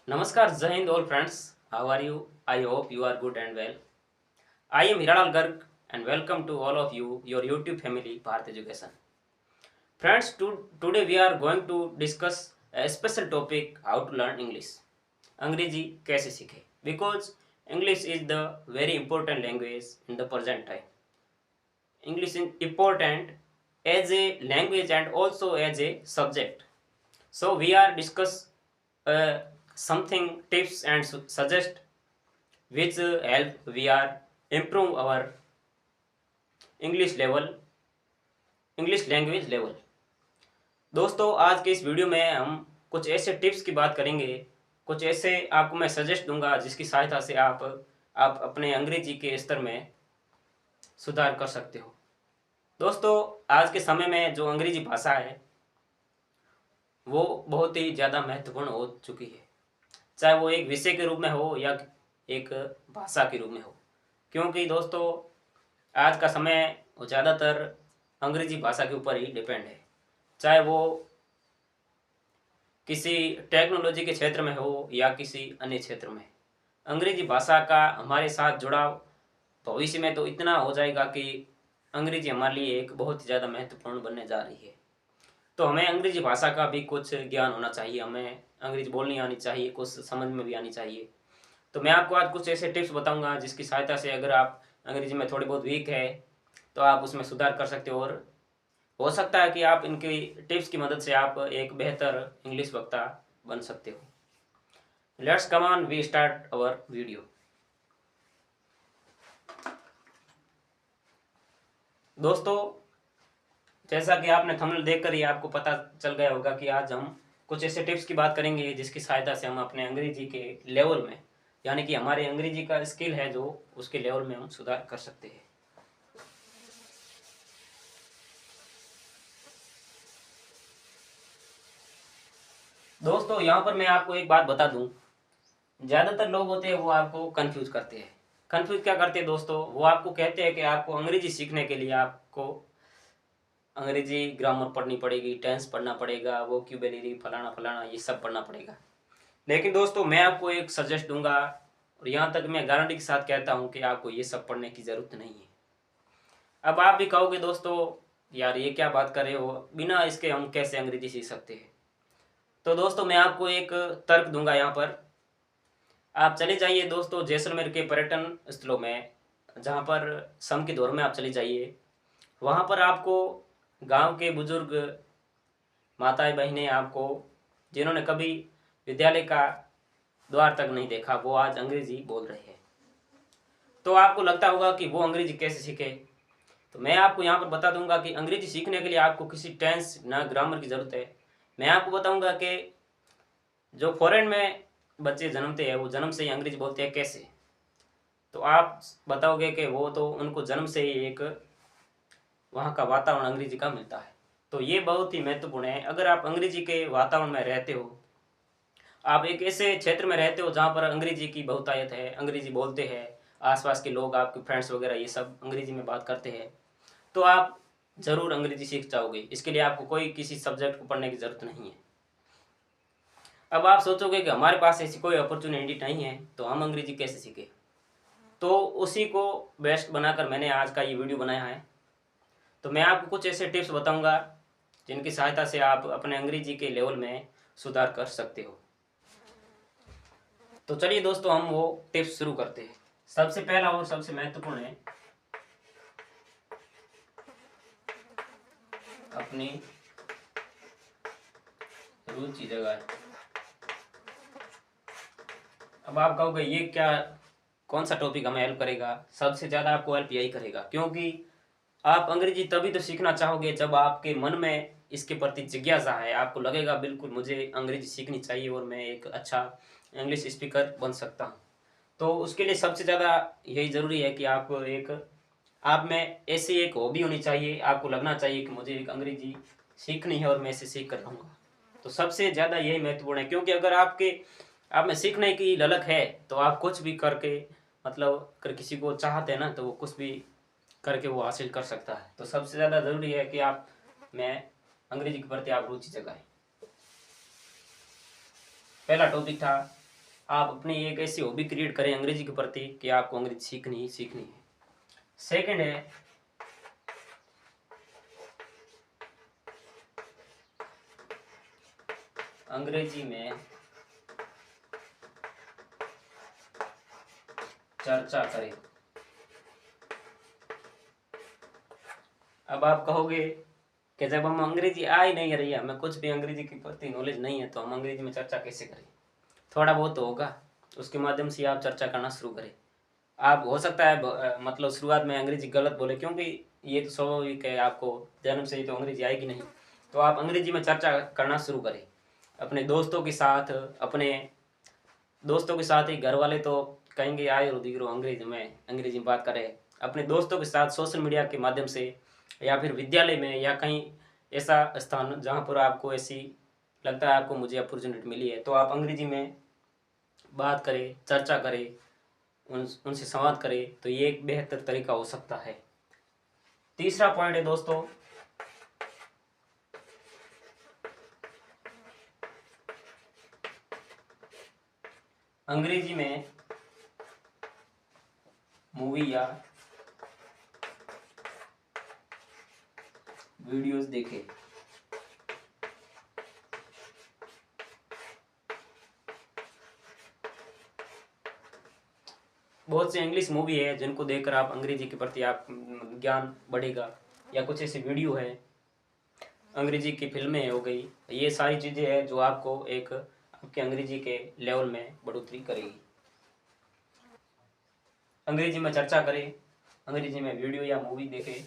Namaskar, Jai Hind, all friends. How are you? I hope you are good and well. I am Hiranal Garg and welcome to all of you, your YouTube family, Bharat Education. Friends, today we are going to discuss a special topic how to learn English. अंग्रेजी कैसे सीखें? Because English is the very important language in the present time. English is important as a language and also as a subject. So we are discuss uh, something tips and suggest which help we are improve our English level English language level. दोस्तों, आज के इस video में हम कुछ ऐसे tips की बात करेंगे, कुछ ऐसे आपको मैं सजेस्ट दूंगा जिसकी सहायता से आप अपने अंग्रेजी के स्तर में सुधार कर सकते हो। दोस्तों, आज के समय में जो अंग्रेजी भाषा है वो बहुत ही ज़्यादा महत्वपूर्ण हो चुकी है, चाहे वो एक विषय के रूप में हो या एक भाषा के रूप में हो। क्योंकि दोस्तों, आज का समय वो ज़्यादातर अंग्रेजी भाषा के ऊपर ही डिपेंड है, चाहे वो किसी टेक्नोलॉजी के क्षेत्र में हो या किसी अन्य क्षेत्र में। अंग्रेजी भाषा का हमारे साथ जुड़ाव भविष्य में तो इतना हो जाएगा कि अंग्रेजी हमारे लिए एक बहुत ही ज़्यादा महत्वपूर्ण बनने जा रही है। तो हमें अंग्रेजी भाषा का भी कुछ ज्ञान होना चाहिए, हमें अंग्रेजी बोलनी आनी चाहिए, कुछ समझ में भी आनी चाहिए। तो मैं आपको आज कुछ ऐसे टिप्स बताऊंगा जिसकी सहायता से अगर आप अंग्रेजी में थोड़े बहुत वीक है तो आप उसमें सुधार कर सकते हो, और हो सकता है कि आप इनकी टिप्स की मदद से आप एक बेहतर इंग्लिश वक्ता बन सकते हो। Let's come on, we start our video. दोस्तों, जैसा कि आपने थंबनेल देखकर ही आपको पता चल गया होगा कि आज हम कुछ ऐसे टिप्स की बात करेंगे जिसकी सहायता से हम अपने अंग्रेजी के लेवल में, यानी कि हमारे अंग्रेजी का स्किल है जो, उसके लेवल में हम सुधार कर सकते हैं। दोस्तों, यहाँ पर मैं आपको एक बात बता दूं, ज़्यादातर लोग होते हैं वो आपको कंफ्यूज करते हैं। कंफ्यूज क्या करते हैं दोस्तों? वो आपको कहते हैं कि आपको अंग्रेजी सीखने के लिए आपको अंग्रेजी ग्रामर पढ़नी पड़ेगी, टेंस पढ़ना पड़ेगा, वोकैब्युलरी फलाना फलाना ये सब पढ़ना पड़ेगा। लेकिन दोस्तों, मैं आपको एक सजेस्ट दूंगा और यहाँ तक मैं गारंटी के साथ कहता हूँ कि आपको ये सब पढ़ने की ज़रूरत नहीं है। अब आप भी कहोगे दोस्तों, यार ये क्या बात कर रहे हो, बिना इसके हम कैसे अंग्रेजी सीख सकते हैं? तो दोस्तों, मैं आपको एक तर्क दूंगा। यहाँ पर आप चले जाइए दोस्तों जैसलमेर के पर्यटन स्थलों में, जहाँ पर सम के दौर में आप चले जाइए, वहाँ पर आपको गांव के बुजुर्ग माताएं बहनें, आपको जिन्होंने कभी विद्यालय का द्वार तक नहीं देखा, वो आज अंग्रेजी बोल रहे हैं। तो आपको लगता होगा कि वो अंग्रेजी कैसे सीखे? तो मैं आपको यहाँ पर बता दूंगा कि अंग्रेजी सीखने के लिए आपको किसी टेंस ना ग्रामर की ज़रूरत है। मैं आपको बताऊंगा कि जो फॉरेन में बच्चे जन्मते हैं वो जन्म से ही अंग्रेजी बोलते हैं। कैसे? तो आप बताओगे कि वो तो उनको जन्म से ही एक वहाँ का वातावरण अंग्रेजी का मिलता है। तो ये बहुत ही महत्वपूर्ण है। अगर आप अंग्रेजी के वातावरण में रहते हो, आप एक ऐसे क्षेत्र में रहते हो जहाँ पर अंग्रेजी की बहुतायत है, अंग्रेजी बोलते हैं, आसपास के लोग, आपके फ्रेंड्स वगैरह ये सब अंग्रेजी में बात करते हैं, तो आप ज़रूर अंग्रेजी सीख जाओगे। इसके लिए आपको कोई किसी सब्जेक्ट को पढ़ने की ज़रूरत नहीं है। अब आप सोचोगे कि हमारे पास ऐसी कोई अपॉर्चुनिटी नहीं है तो हम अंग्रेजी कैसे सीखें? तो उसी को बेस्ट बनाकर मैंने आज का ये वीडियो बनाया है। तो मैं आपको कुछ ऐसे टिप्स बताऊंगा जिनकी सहायता से आप अपने अंग्रेजी के लेवल में सुधार कर सकते हो। तो चलिए दोस्तों, हम वो टिप्स शुरू करते हैं। सबसे पहला और सबसे महत्वपूर्ण है अपनी रुचि जगह। अब आप कहोगे ये क्या, कौन सा टॉपिक हमें हेल्प करेगा? सबसे ज़्यादा आपको हेल्प यही करेगा, क्योंकि आप अंग्रेजी तभी तो सीखना चाहोगे जब आपके मन में इसके प्रति जिज्ञासा है। आपको लगेगा बिल्कुल मुझे अंग्रेजी सीखनी चाहिए और मैं एक अच्छा इंग्लिश स्पीकर बन सकता हूँ। तो उसके लिए सबसे ज़्यादा यही ज़रूरी है कि आप में ऐसी एक हॉबी होनी चाहिए। आपको लगना चाहिए कि मुझे एक अंग्रेजी सीखनी है और मैं इसे सीख कर रहूँगा। तो सबसे ज़्यादा यही महत्वपूर्ण है, क्योंकि अगर आप में सीखने की ललक है तो आप कुछ भी करके, मतलब अगर किसी को चाहते हैं ना तो वो कुछ भी करके वो हासिल कर सकता है। तो सबसे ज़्यादा ज़रूरी है कि आप में अंग्रेजी के प्रति आप रुचि जगाएं। पहला टॉपिक था आप अपनी एक ऐसी हॉबी क्रिएट करें अंग्रेजी के प्रति कि आपको अंग्रेजी सीखनी ही सीखनी है। सेकंड है अंग्रेजी में चर्चा करें। अब आप कहोगे कि जब हम अंग्रेजी आ ही नहीं रही है, हमें कुछ भी अंग्रेजी के प्रति नॉलेज नहीं है, तो हम अंग्रेजी में चर्चा कैसे करें? थोड़ा बहुत तो होगा, उसके माध्यम से आप चर्चा करना शुरू करें। आप हो सकता है मतलब शुरुआत में अंग्रेजी गलत बोले, क्योंकि ये तो स्वाभाविक है, आपको जन्म से ही तो अंग्रेजी आएगी नहीं। तो आप अंग्रेजी में चर्चा करना शुरू करें अपने दोस्तों के साथ। अपने दोस्तों के साथ ही घर वाले तो कहेंगे आए रो दीकरो अंग्रेजी में बात करें। अपने दोस्तों के साथ सोशल मीडिया के माध्यम से, या फिर विद्यालय में, या कहीं ऐसा स्थान जहाँ पर आपको ऐसी लगता है आपको मुझे अपॉर्चुनिटी मिली है, तो आप अंग्रेजी में बात करें, चर्चा करें, उनसे संवाद करें, तो ये एक बेहतर तरीका हो सकता है। तीसरा पॉइंट है दोस्तों, अंग्रेजी में मूवी या वीडियोस देखें। बहुत से इंग्लिश मूवी है जिनको देखकर आप अंग्रेजी के प्रति आप ज्ञान बढ़ेगा, या कुछ ऐसी वीडियो है, अंग्रेजी की फिल्में हो गई, ये सारी चीज़ें हैं जो आपको एक आपके अंग्रेजी के लेवल में बढ़ोतरी करेगी। अंग्रेजी में चर्चा करें, अंग्रेजी में वीडियो या मूवी देखें।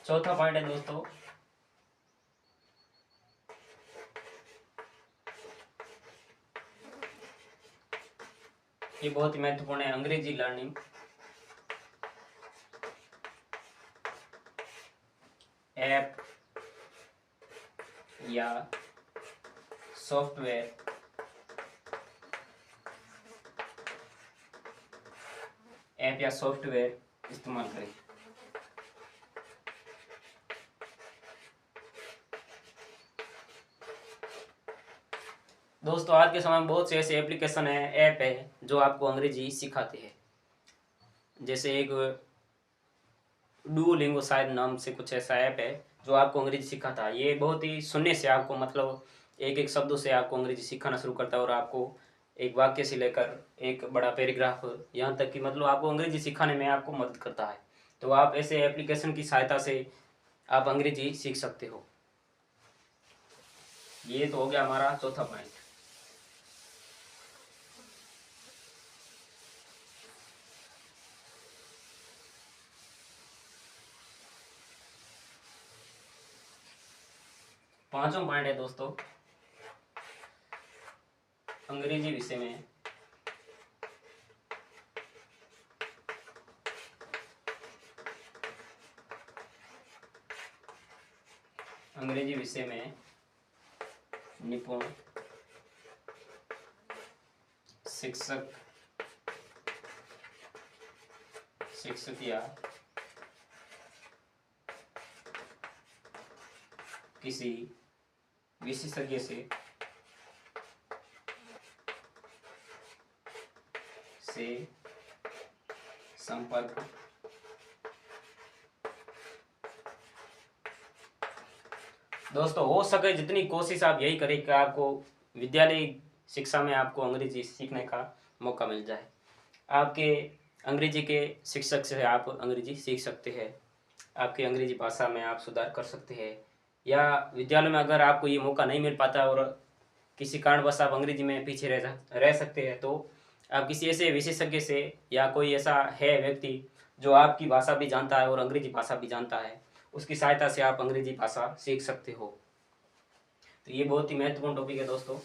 चौथा पॉइंट है दोस्तों, ये बहुत ही महत्वपूर्ण है, अंग्रेजी लर्निंग ऐप या सॉफ्टवेयर इस्तेमाल करें। दोस्तों आज के समय में बहुत से ऐसे एप्लीकेशन है, ऐप है जो आपको अंग्रेजी सिखाते हैं। जैसे एक डुओलिंगो शायद नाम से कुछ ऐसा ऐप है जो आपको अंग्रेजी सिखाता है। ये बहुत ही सुनने से आपको मतलब एक एक शब्दों से आपको अंग्रेजी सिखाना शुरू करता है, और आपको एक वाक्य से लेकर एक बड़ा पैराग्राफ, यहाँ तक कि मतलब आपको अंग्रेजी सिखाने में आपको मदद करता है। तो आप ऐसे एप्लीकेशन की सहायता से आप अंग्रेजी सीख सकते हो। ये तो हो गया हमारा चौथा पॉइंट। पांचवा पॉइंट है दोस्तों, अंग्रेजी विषय में निपुण शिक्षक या किसी विशेषज्ञ से संपर्क दोस्तों हो सके जितनी कोशिश आप यही करें कि आपको विद्यालय शिक्षा में आपको अंग्रेजी सीखने का मौका मिल जाए। आपके अंग्रेजी के शिक्षक से आप अंग्रेजी सीख सकते हैं, आपकी अंग्रेजी भाषा में आप सुधार कर सकते हैं। या विद्यालय में अगर आपको ये मौका नहीं मिल पाता और किसी कारणवश आप अंग्रेजी में पीछे रह सकते हैं, तो आप किसी ऐसे विशेषज्ञ से या कोई ऐसा है व्यक्ति जो आपकी भाषा भी जानता है और अंग्रेजी भाषा भी जानता है, उसकी सहायता से आप अंग्रेजी भाषा सीख सकते हो। तो ये बहुत ही महत्वपूर्ण टॉपिक है दोस्तों।